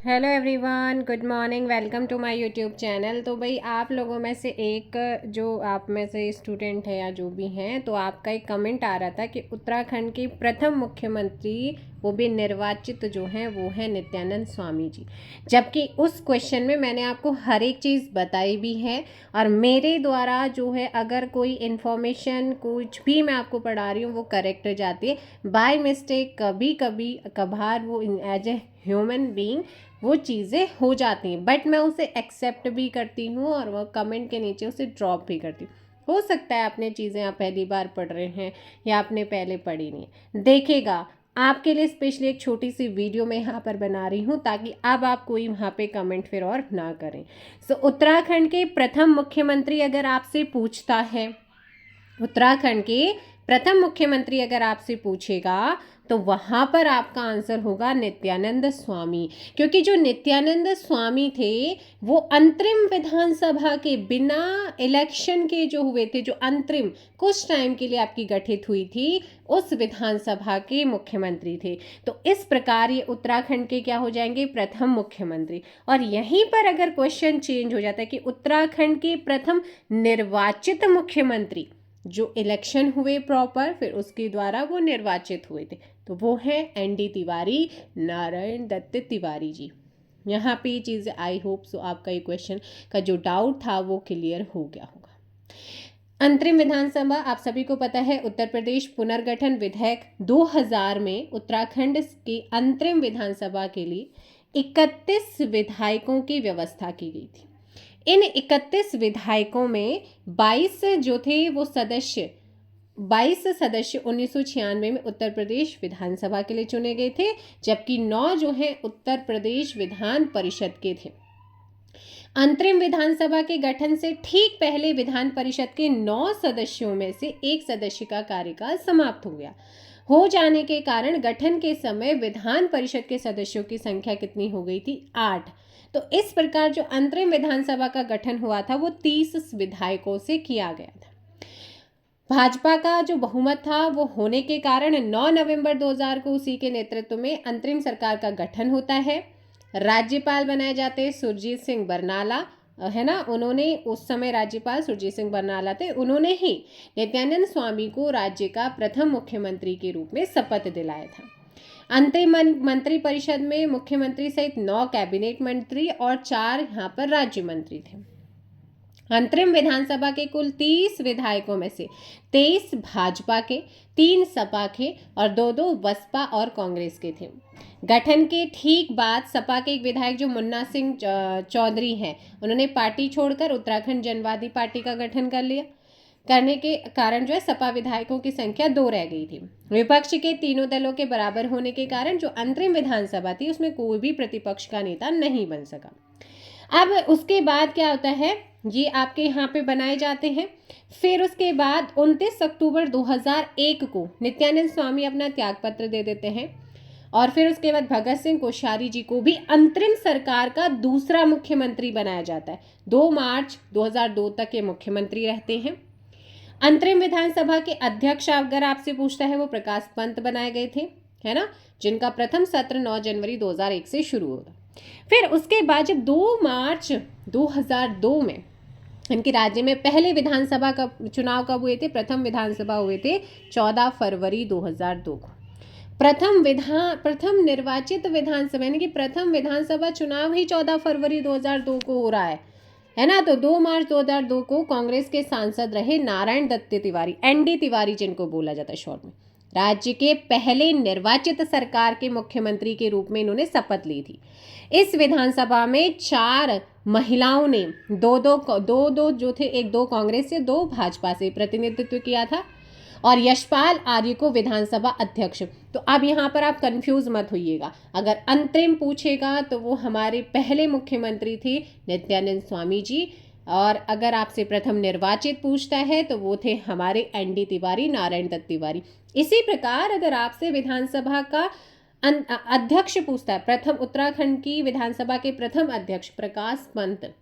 Hello everyone, good morning. Welcome to my YouTube channel. तो भाई आप लोगों में से एक जो आप में से स्टूडेंट है या जो भी हैं, तो आपका एक कमेंट आ रहा था कि उत्तराखंड के प्रथम मुख्यमंत्री वो भी निर्वाचित जो हैं वो है नित्यानंद स्वामी जी। जबकि उस क्वेश्चन में मैंने आपको हर एक चीज़ बताई भी है और मेरे द्वारा जो है अगर कोई इन्फॉर्मेशन कुछ भी मैं आपको पढ़ा रही हूँ वो करेक्ट जाती है। बाय मिस्टेक कभी कभी कभार वो एज ए ह्यूमन बीइंग वो चीज़ें हो जाती हैं, बट मैं उसे एक्सेप्ट भी करती हूँ और वह कमेंट के नीचे उसे ड्रॉप भी करती हूँ। हो सकता है आपने चीज़ें आप पहली बार पढ़ रहे हैं या आपने पहले पढ़ी नहीं है। देखिएगा, आपके लिए स्पेशली एक छोटी सी वीडियो मैं यहाँ पर बना रही हूँ ताकि अब आप कोई वहाँ पे कमेंट फिर और ना करें। सो उत्तराखंड के प्रथम मुख्यमंत्री अगर आपसे पूछता है, उत्तराखंड के प्रथम मुख्यमंत्री अगर आपसे पूछेगा तो वहाँ पर आपका आंसर होगा नित्यानंद स्वामी। क्योंकि जो नित्यानंद स्वामी थे वो अंतरिम विधानसभा के बिना इलेक्शन के जो हुए थे, जो अंतरिम कुछ टाइम के लिए आपकी गठित हुई थी, उस विधानसभा के मुख्यमंत्री थे। तो इस प्रकार ये उत्तराखंड के क्या हो जाएंगे, प्रथम मुख्यमंत्री। और यहीं पर अगर क्वेश्चन चेंज हो जाता है कि उत्तराखंड के प्रथम निर्वाचित मुख्यमंत्री जो इलेक्शन हुए प्रॉपर, फिर उसके द्वारा वो निर्वाचित हुए थे, तो वो है एनडी तिवारी, नारायण दत्त तिवारी जी। यहाँ पे ये चीज़ आई होप सो आपका ये क्वेश्चन का जो डाउट था वो क्लियर हो गया होगा। अंतरिम विधानसभा आप सभी को पता है, उत्तर प्रदेश पुनर्गठन विधेयक 2000 में उत्तराखंड की अंतरिम विधानसभा के लिए 31 विधायकों की व्यवस्था की गई थी। इन 31 विधायकों में 22 जो थे वो सदस्य 22 सदस्य 1996 में उत्तर प्रदेश विधानसभा के लिए चुने गए थे, जबकि 9 जो हैं उत्तर प्रदेश विधान परिषद के थे। अंतरिम विधानसभा के गठन से ठीक पहले विधान परिषद के 9 सदस्यों में से एक सदस्य का कार्यकाल समाप्त हो जाने के कारण गठन के समय विधान परिषद के सदस्यों की संख्या कितनी हो गई थी, 8। तो इस प्रकार जो अंतरिम विधानसभा का गठन हुआ था वो 30 विधायकों से किया गया था। भाजपा का जो बहुमत था वो होने के कारण 9 नवंबर 2000 को उसी के नेतृत्व में अंतरिम सरकार का गठन होता है। राज्यपाल बनाए जाते सुरजीत सिंह बरनाला, है ना। उन्होंने उस समय राज्यपाल सुरजीत सिंह बरनाला थे, उन्होंने ही नित्यानंद स्वामी को राज्य का प्रथम मुख्यमंत्री के रूप में शपथ दिलाया था। अंतरिम मंत्री परिषद में मुख्यमंत्री सहित 9 कैबिनेट मंत्री और 4 यहाँ पर राज्य मंत्री थे। अंतरिम विधानसभा के कुल 30 विधायकों में से 23 भाजपा के, 3 सपा के और 2 बसपा और कांग्रेस के थे। गठन के ठीक बाद सपा के एक विधायक जो मुन्ना सिंह चौधरी हैं, उन्होंने पार्टी छोड़कर उत्तराखंड जनवादी पार्टी का गठन करने के कारण जो है सपा विधायकों की संख्या 2 रह गई थी। विपक्ष के तीनों दलों के बराबर होने के कारण जो अंतरिम विधानसभा थी उसमें कोई भी प्रतिपक्ष का नेता नहीं बन सका। अब उसके बाद क्या होता है, ये आपके यहाँ पे बनाए जाते हैं। फिर उसके बाद 29 अक्टूबर 2001 को नित्यानंद स्वामी अपना त्यागपत्र दे देते हैं और फिर उसके बाद भगत सिंह कोश्यारी जी को भी अंतरिम सरकार का दूसरा मुख्यमंत्री बनाया जाता है। 2 मार्च 2002 तक ये मुख्यमंत्री रहते हैं। अंतरिम विधानसभा के अध्यक्ष अगर आपसे पूछता है वो प्रकाश पंत बनाए गए थे, है ना, जिनका प्रथम सत्र 9 जनवरी 2001 से शुरू होगा। फिर उसके बाद जब 2 मार्च 2002 में इनके राज्य में पहले विधानसभा का चुनाव कब हुए थे, प्रथम विधानसभा हुए थे 14 फरवरी 2002 को। प्रथम निर्वाचित विधानसभा यानी कि प्रथम विधानसभा चुनाव ही 14 फरवरी 2002 को हो रहा है ना। तो 2 मार्च 2002 को कांग्रेस के सांसद रहे नारायण दत्त तिवारी, एनडी तिवारी जिनको बोला जाता है शॉर्ट में, राज्य के पहले निर्वाचित सरकार के मुख्यमंत्री के रूप में इन्होंने शपथ ली थी। इस विधानसभा में 4 महिलाओं ने दो जो थे, एक 2 कांग्रेस से 2 भाजपा से प्रतिनिधित्व किया था और यशपाल आर्य को विधानसभा अध्यक्ष। तो अब यहाँ पर आप कंफ्यूज मत होइएगा, अगर अंतरिम पूछेगा तो वो हमारे पहले मुख्यमंत्री थे नित्यानंद स्वामी जी, और अगर आपसे प्रथम निर्वाचित पूछता है तो वो थे हमारे एनडी तिवारी, नारायण दत्त तिवारी। इसी प्रकार अगर आपसे विधानसभा का अध्यक्ष पूछता है, प्रथम उत्तराखंड की विधानसभा के प्रथम अध्यक्ष प्रकाश पंत,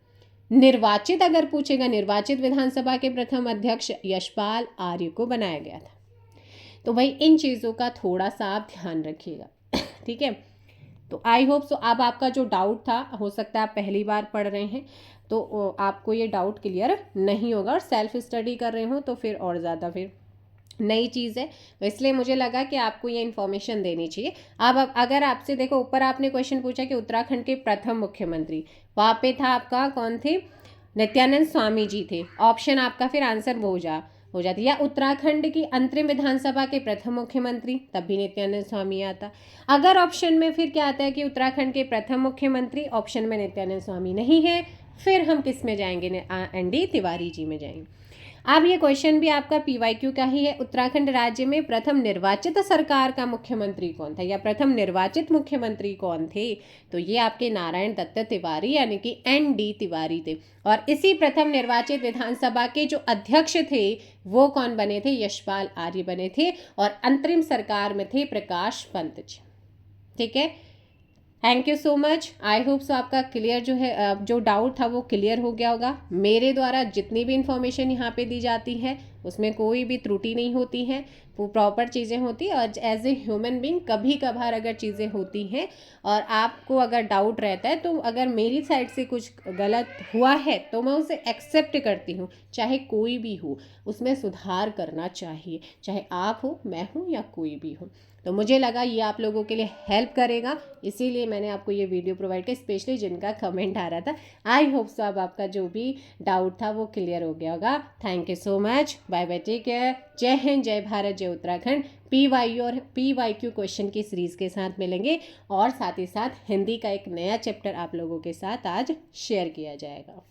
निर्वाचित अगर पूछेगा, निर्वाचित विधानसभा के प्रथम अध्यक्ष यशपाल आर्य को बनाया गया था। तो भाई इन चीज़ों का थोड़ा सा आप ध्यान रखिएगा, ठीक है। तो आई होप सो अब आपका जो डाउट था, हो सकता है आप पहली बार पढ़ रहे हैं तो आपको ये डाउट क्लियर नहीं होगा, और सेल्फ स्टडी कर रहे हो तो फिर और ज़्यादा फिर नई चीज़ है, तो इसलिए मुझे लगा कि आपको ये इन्फॉर्मेशन देनी चाहिए। अब अगर आपसे देखो, ऊपर आपने क्वेश्चन पूछा कि उत्तराखंड के प्रथम मुख्यमंत्री, वहाँ पे था आपका कौन थे, नित्यानंद स्वामी जी थे। ऑप्शन आपका फिर आंसर वो हो जाती, या उत्तराखंड की अंतरिम विधानसभा के प्रथम मुख्यमंत्री, तब भी नित्यानंद स्वामी आता। अगर ऑप्शन में फिर क्या आता है कि उत्तराखंड के प्रथम मुख्यमंत्री, ऑप्शन में नित्यानंद स्वामी नहीं है, फिर हम किस में जाएंगे, एनडी तिवारी जी में जाएंगे। अब ये क्वेश्चन भी आपका पीवाईक्यू का ही है। उत्तराखंड राज्य में प्रथम निर्वाचित सरकार का मुख्यमंत्री कौन था, या प्रथम निर्वाचित मुख्यमंत्री कौन थे, तो ये आपके नारायण दत्त तिवारी यानी कि एनडी तिवारी थे। और इसी प्रथम निर्वाचित विधानसभा के जो अध्यक्ष थे वो कौन बने थे, यशपाल आर्य बने थे, और अंतरिम सरकार में थे प्रकाश पंत जी। ठीक है, thank you so much. I hope so आपका क्लियर जो है, जो डाउट था वो क्लियर हो गया होगा। मेरे द्वारा जितनी भी इन्फॉर्मेशन यहाँ पे दी जाती है उसमें कोई भी त्रुटि नहीं होती है, वो प्रॉपर चीज़ें होती हैं। और एज ए ह्यूमन बीइंग कभी कभार अगर चीज़ें होती हैं और आपको अगर डाउट रहता है, तो अगर मेरी साइड से कुछ गलत हुआ है तो मैं उसे एक्सेप्ट करती हूँ, चाहे कोई भी हो, उसमें सुधार करना चाहिए, चाहे आप हो, मैं हूँ, या कोई भी हो। तो मुझे लगा ये आप लोगों के लिए हेल्प करेगा, इसीलिए मैंने आपको ये वीडियो प्रोवाइड किया, स्पेशली जिनका कमेंट आ रहा था। आई होप सो अब आपका जो भी डाउट था वो क्लियर हो गया होगा। Thank you so much, bye bye, take care, जय हिंद, जय भारत, जय उत्तराखंड। PYU और PYQ क्वेश्चन की सीरीज़ के साथ मिलेंगे, और साथ ही साथ हिंदी का एक नया चैप्टर आप लोगों के साथ आज शेयर किया जाएगा।